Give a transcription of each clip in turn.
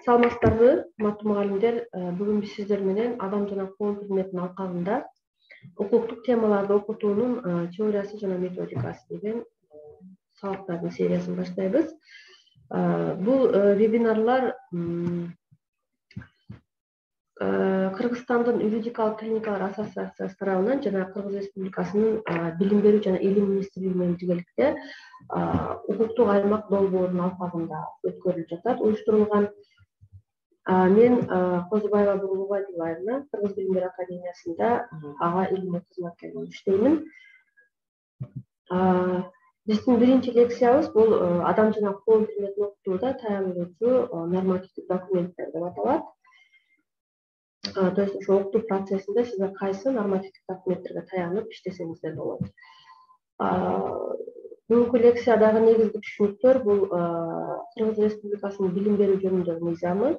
Саламатсыздарбы, урматтуу мугалимдер. Бүгүн биз сиздер менен адам жана коом предметинин алкагында укуктук темаларды окутуунун теориясы жана методикасы деген сабактардын сериясын баштайбыз. Бул вебинарлар Кыргызстандын юридикалык клиникалар ассоциациясы тарабынан жана Кыргыз Республикасынын билим берүү жана илим министрлиги менен биргеликте укуктук аймак долбоорунун алкагында өткөрүлүп жатат, уюштурулган. Мен Козубаева Бугул Убайдуллаевна Кыргыз билим берүү академиясында ага илимий кызматкер болуп иштеймин. Биздин биринчи лекциябыз бул адам жана коом предметин окутууда таянуучу нормативдик документтер деп аталат. То есть ошо окутуу процессинде сиздер кайсы нормативдик документтерге таянып иштесеңиздер болот. Бүгүнкү лекциядагы негизги түшүнүктөр бул Кыргыз Республикасынын билим берүү жөнүндөгү мыйзамы,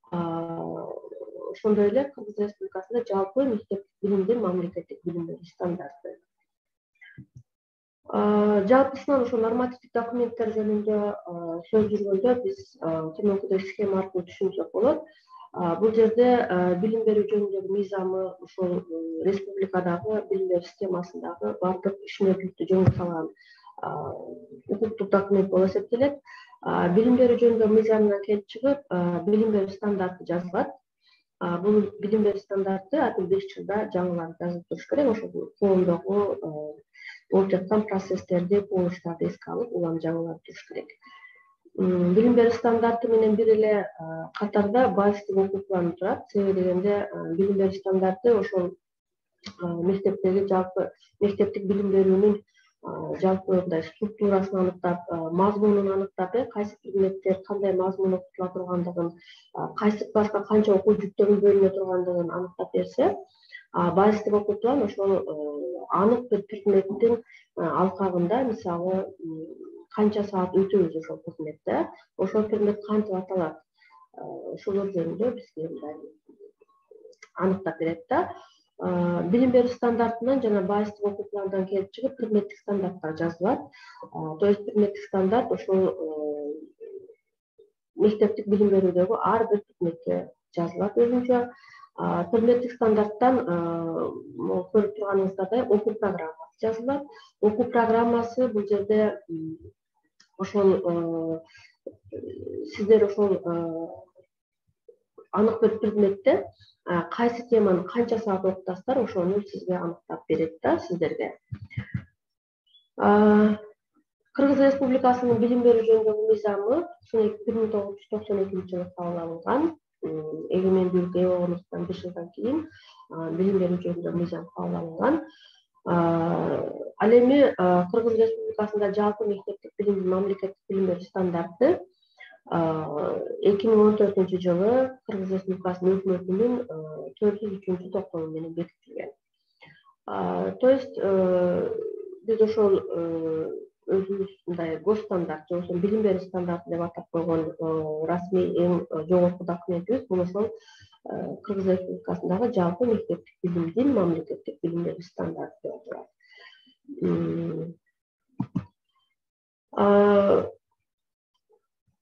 ошондой эле Кыргыз Республикасында жалпы мектептик билимдин мамлекеттик билим берүү стандарты. Жалпысынан ошо нормативдик документтер жөнүндө сөз жүргөндө биз төмөнкүдөй схема аркылуу түшүнсөк болот. Бул жерде билим берүү жөнүндөгү мыйзамы ошол республикадагы билим берүү системасындагы бардык ишмердүүлүктү жөнгө салган укуктук документ болуп эсептелет. Билим берүү жөнүндөгү мыйзамынан келип чыгып, билим берүү стандарты жазылат. Бул билим берүү стандарты ар бир 5 жылда жаңыланып жазылып туруш керек. Ошол коомдогу болуп жаткан процесстерди, помощтарды эске алып, улам жаңыланып туруш керек. Билим берүү стандарты менен бир эле катарда базистик окуу планы турат. Себеби дегенде билим берүү стандарты ошол мектептеги жалпы мектептик билим берүүнүн жалпы мындай структурасын аныктап, мазмунун аныктап, кайсы предметтер кандай мазмун окутула тургандыгын, кайсы класска канча окуу жүктөрүн бөлүнө тургандыгын аныктап берсе, базистик окуу план ошол анык бир предметтин алкагында, мисалы, канча саат өтөбүз ошол предметте, ошол предмет кантип аталат, ошолор жөнүндө бизге мындай аныктап берет да. Билим берүү стандартынан жана базистик окуу пландан келип чыгып предметтик стандарттар жазылат. То есть предметтик стандарт ошол мектептик билим берүүдөгү ар бир предметке жазылат өзүнчө. Предметтик стандарттан көрүп турганыңыздардай окуу программасы жазылат. Окуу программасы бул жерде ошол сиздер ошол анык бир предметте кайсы теманы канча саат окутасыздар, ошону сизге аныктап берет да, сиздерге. Кыргыз Республикасынын билим берүү жөнүндөгү мыйзамы 1992 жылы кабыл алынган. Эгемендүүлүккө ээ болгондуктан 5 жылдан кийин билим берүү жөнүндөгү мыйзам кабыл алынган. Ал эми Кыргыз Республикасында жалпы мектептик билимдин мамлекеттик билим берүү стандарты 2014 жылы Кыргыз Республикасынын өкмөтүнүн 403-токтому менен бекитилген. То есть биз ошол өзүбүз мындай госстандарт, же болбосо билим берүү стандарты деп атап койгон расмий эң жогорку документибиз бул ошол Кыргыз Республикасындагы жалпы мектептик билимдин мамлекеттик билим берүү стандарты деп аталат.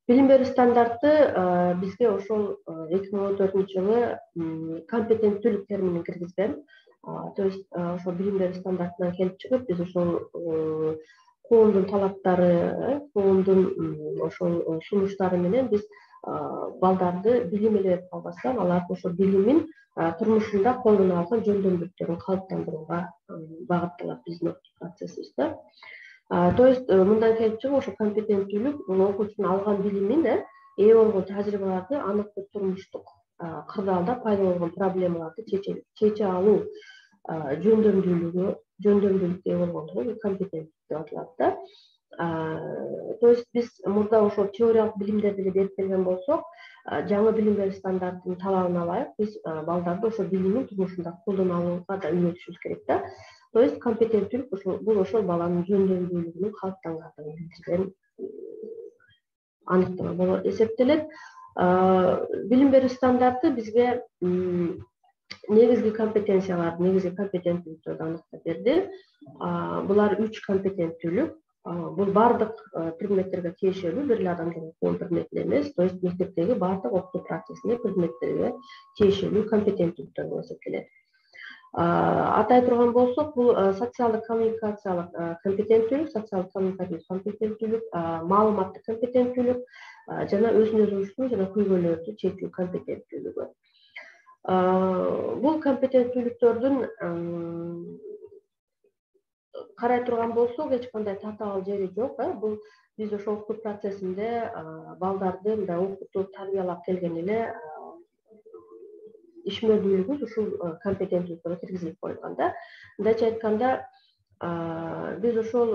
Билим берүү стандарты бизге ошол 2014 жылы компетенттүүлүк терминин киргизген. То есть ошол билим берүү стандартынан келип чыгып, биз ошол коомдун талаптары, коомдун ошол сунуштары менен биз балдарды билим эле берип калбастан, аларды ошол билимин турмушунда колдоно алган жөндөмдүүлүктөрүн калыптандырууга багытталат биздин окутуу процессибиз да. То есть мындан келип чыгып, ошо компетенттүүлүк бул окуучунун алган билимин, ээ болгон тажрыйбаларды анык бир турмуштук кырдаалда пайда болгон проблемаларды чече алуу жөндөмдүүлүккө ээ болгондугу компетенттүүлүк деп аталат да. То есть биз мурда ошол теориялык билимдерди эле берип келген болсок, жаңы билим берүү стандартынын талабына ылайык биз балдарды ошол билимин турмушунда колдоно алууга да үйрөтүшүбүз керек да. То есть компетенттүүлүк бул ошол баланын жөндөмдүүлүгүнүн калыптангандыгын билдирген аныктама болуп эсептелет. Билим берүү стандарты бизге негизги компетенцияларды, негизги компетенттүүлүктөрдү аныктап берди. Булар 3 компетенттүүлүк. Бул бардык предметтерге тиешелүү, бир эле адамдын окуган предметине эмес, то есть мектептеги бардык окутуу процессине предметтерге тиешелүү компетенттүүлүктөр болуп эсептелет. Атай турган болсок, бул социалдык коммуникациялык компетенттүүлүк, социалдык коммуникативдик компетенттүүлүк, маалыматтык компетенттүүлүк жана өзүн өзү уюштуруу жана көйгөйлөрдү чечүү компетенттүүлүгү. Бул компетенттүүлүктөрдүн карай турган болсок, эч кандай татаал жери жок. Бул биз ошо окутуу процессинде балдарды мындай окутуп, тарбиялап келген эле ишмердүүлүгүбүз ушул компетенттүүлүктөргө киргизилип коюлган да. Мындайча айтканда, биз ошол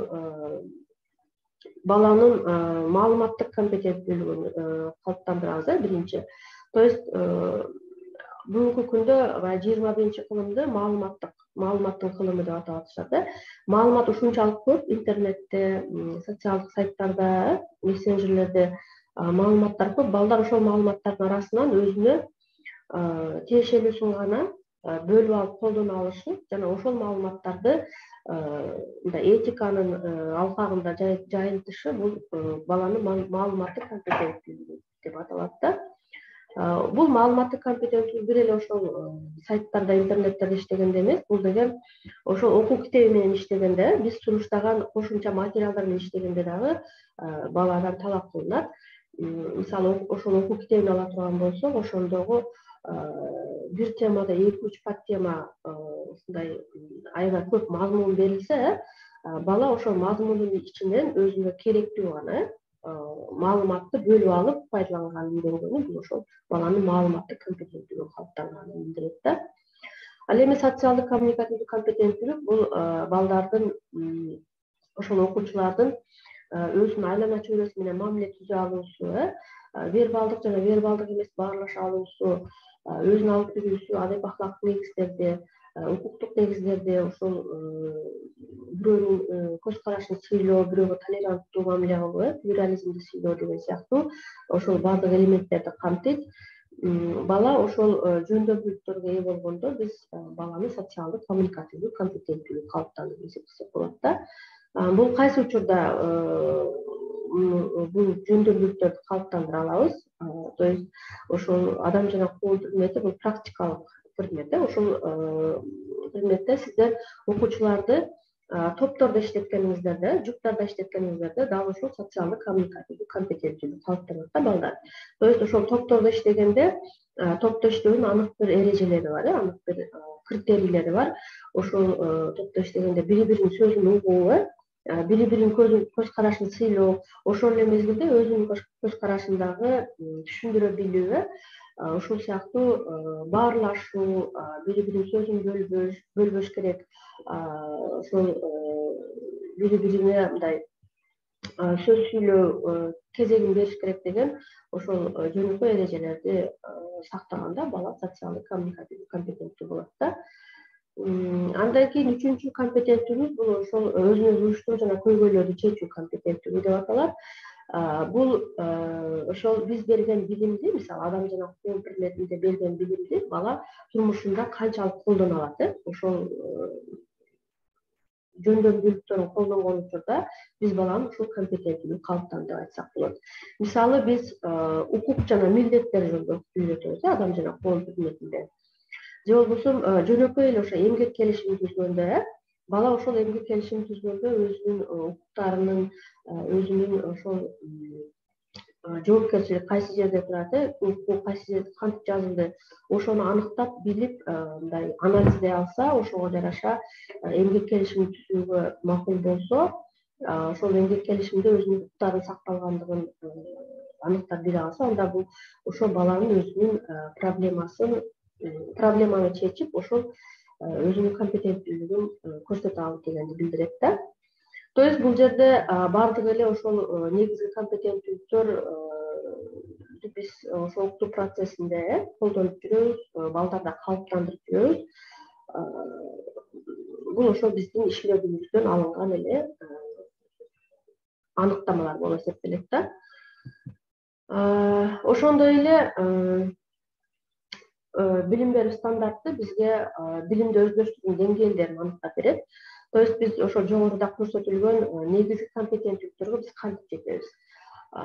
баланын маалыматтык компетенттүүлүгүн калыптандырабыз, биринчи. То есть бүгүнкү күндө 21-кылымды маалыматтын кылымы деп атап атышат. Маалымат ушунчалык көп, интернетте, социалдык сайттарда, мессенджерлерде маалыматтар көп. Балдар ошол маалыматтардын арасынан өзүнө тиешелүүсүн гана бөлүп алып колдоно алышы жана ошол маалыматтарды мындай этиканын алкагында жайылтышы бул баланын маалыматтык компетенттүүлүгү деп аталат да. Бул маалыматтык компетенттүүлүк бир эле ошол сайттарда, интернеттерде иштегенде эмес, бул деген ошол окуу китеби менен иштегенде, биз сунуштаган кошумча материалдар менен иштегенде дагы баладан талап кылынат. Мисалы, ошол окуу китебин ала турган болсок, ошондогу бир темада 2-3 подтема ушундай аябай көп мазмун берилсе, бала ошол мазмундун ичинен өзүнө керектүү гана маалыматты бөлүп алып пайдаланганын үйрөнгөнү бул ошол баланын маалыматтык компетенттүүлүгү калыптанганын билдирет да. Ал эми социалдык коммуникативдик компетенттүүлүк бул балдардын ошол окуучулардын өзүнүн айлана чөйрөсү менен мамиле түзө алуусу, вербалдык жана вербалдык эмес баарлаша алуусу, өзүн алып жүрүүсү, адеп ахлактык негиздерди, укуктук негиздерди, ошол бирөөнүн көз карашын сыйлоо, бирөөгө толеранттуу мамиле кылуу, плюрализмди сыйлоо деген сыяктуу ошол бардык элементтерди камтыйт. Бала ошол жөндөмдүүлүктөргө ээ болгондо биз баланы социалдык коммуникативдик компетенттүүлүк калыптандырып эсептесек болот да. Бул кайсы учурда бул жөндөмдүүлүктөрдү калыптандыра алабыз? То есть ошол адам жана коом предмети бул практикалык предмет. Ошол предметте сиздер окуучуларды топтордо иштеткениңиздерде, жуптарда иштеткениңиздерде дагы ошол социалдык коммуникативдик компетенттүүлүк калыптанат да балдар. То есть ошол топтордо иштегенде топто иштөөнүн анык бир эрежелери бар, анык бир критерийлери бар. Ошол топто иштегенде бири-биринин сөзүн угуу, бири-биринин көз карашын сыйлоо, ошол эле мезгилде өзүнүн көз карашын дагы түшүндүрө билүү, ушул сыяктуу баарлашуу, бири-биринин сөзүн бөлбөш керек. Ошол бири-бирине мындай сөз сүйлөө кезегин бериш керек деген ошол жөнөкөй эрежелерди сактаганда бала социалдык коммуникативдик компетенттүү болот да. Андан кийин 3-чү компетенттүүлүк бул ошол өзүн өзү уюштуруу жана көйгөйлөрдү чечүү компетенттүүлүгү деп аталат. Бул ошол биз берген билимди, мисалы адам жана коом предметинде берген билимди бала турмушунда канчалык колдоно алат, ошол жөндөмдүүлүктөрүн колдонгон учурда биз баланын ушул компетенттүүлүгүн калыптанды деп айтсак болот. Мисалы, биз укук жана милдеттер жөнүндө үйрөтөбүз адам жана коом предметинде. Же болбосо жөнөкөй эле ошо эмгек келишимин түзгөндө, бала ошол эмгек келишимин түзгөндө өзүнүн укуктарынын, өзүнүн ошол жоопкерчилик кайсы жерде турат, укук кайсы жерде кантип жазылды, ошону аныктап билип, мындай анализдей алса, ошого жараша эмгек келишимин түзүүгө макул болсо, ошол эмгек келишимде өзүнүн укуктарынын сакталгандыгын аныктап биле алса, анда бул ошол баланын өзүнүн проблеманы чечип, ошол өзүнүн компетенттүүлүгүн көрсөтө алды дегенди билдирет да. То есть бул жерде бардык эле ошол негизги компетенттүүлүктөр биз ошол окутуу процессинде колдонуп жүрөбүз, балдарда калыптандырып жүрөбүз. Бул ошол биздин ишмердүүлүктөн алынган эле аныктамалар болуп эсептелет да. Ошондой эле билим берүү стандарты бизге билимди өздөштүрүүнүн деңгээлдерин аныктап берет. То есть биз ошо жогоруда көрсөтүлгөн негизги компетенттүүлүктөргө биз кантип жетебиз?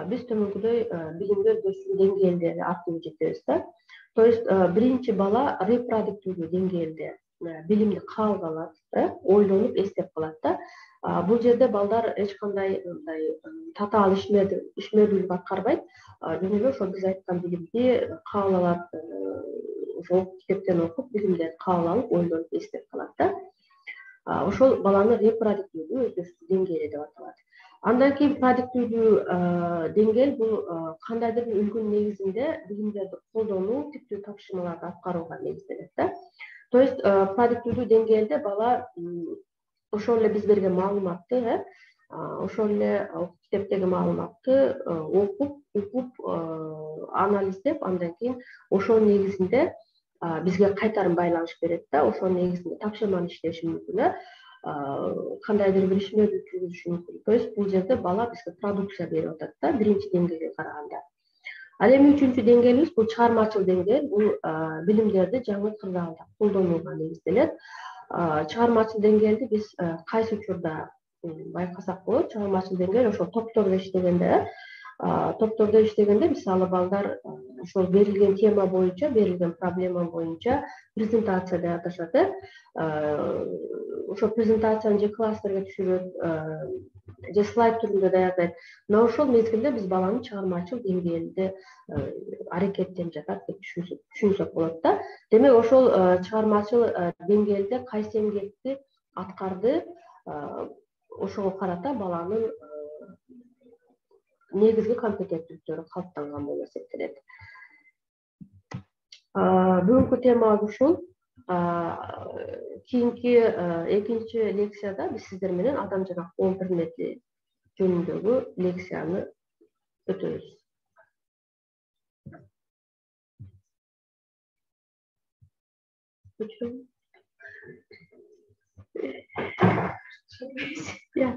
Биз төмөнкүдөй билимди өздөштүрүү деңгээлдери аркылуу жетебиз да. То есть биринчи бала репродуктивдүү деңгээлде билимди кабыл алат, ойлонуп эстеп калат да. Бул жерде балдар эч кандай мындай татаал ишмердүүлүк аткарбайт. Жөн эле ошо биз айткан билимди кабыл алат, ошо китептен окуп билимдерди кабыл алып ойлонуп эстеп калат да. Ошол баланын репродуктивдүү өздөштүрүү деңгээли деп аталат. Андан кийин продуктивдүү деңгээл бул кандайдыр бир үлгүнүн негизинде билимдерди колдонуу, типтүү тапшырмаларды аткарууга негизделет да. То есть продуктивдүү деңгээлде бала ошол эле биз берген маалыматты, ошол эле китептеги маалыматты укуп, анализдеп, андан кийин ошонун негизинде бизге кайтарым байланыш берет да. Ошонун негизинде тапшырманы иштеши мүмкүн, кандайдыр бир ишмердүүлүк жүргүзүшү мүмкүн. То есть бул жерде бала бизге продукция берип атат да, биринчи деңгээлге караганда. Ал эми үчүнчү деңгээлибиз бул чыгармачыл деңгээл. Бул билимдерди жаңы кырдаалда колдонууга негизделет. Чыгармачыл деңгээлди биз кайсы учурда байкасак болот? Чыгармачыл деңгээл ошол топтордо иштегенде, мисалы балдар ошол берилген тема боюнча, берилген проблема боюнча презентация даярдашат, ошо презентацияны же класстерге түшүрөт, же слайд түрүндө даярдайт. Мына ошол мезгилде биз баланын чыгармачыл деңгээлинде аракеттенип жатат деп түшүнсөк болот да. Демек ошол чыгармачыл деңгээлде кайсы эмгекти аткарды, ошого карата баланын негизги компетенттүүлүктөрү калыптанган болуп эсептелет. Бүгүнкү темабыз ушул. Кийинки экинчи лекцияда биз сиздер менен адам жана коом предмети жөнүндөгү лекцияны өтөбүз. Yeah.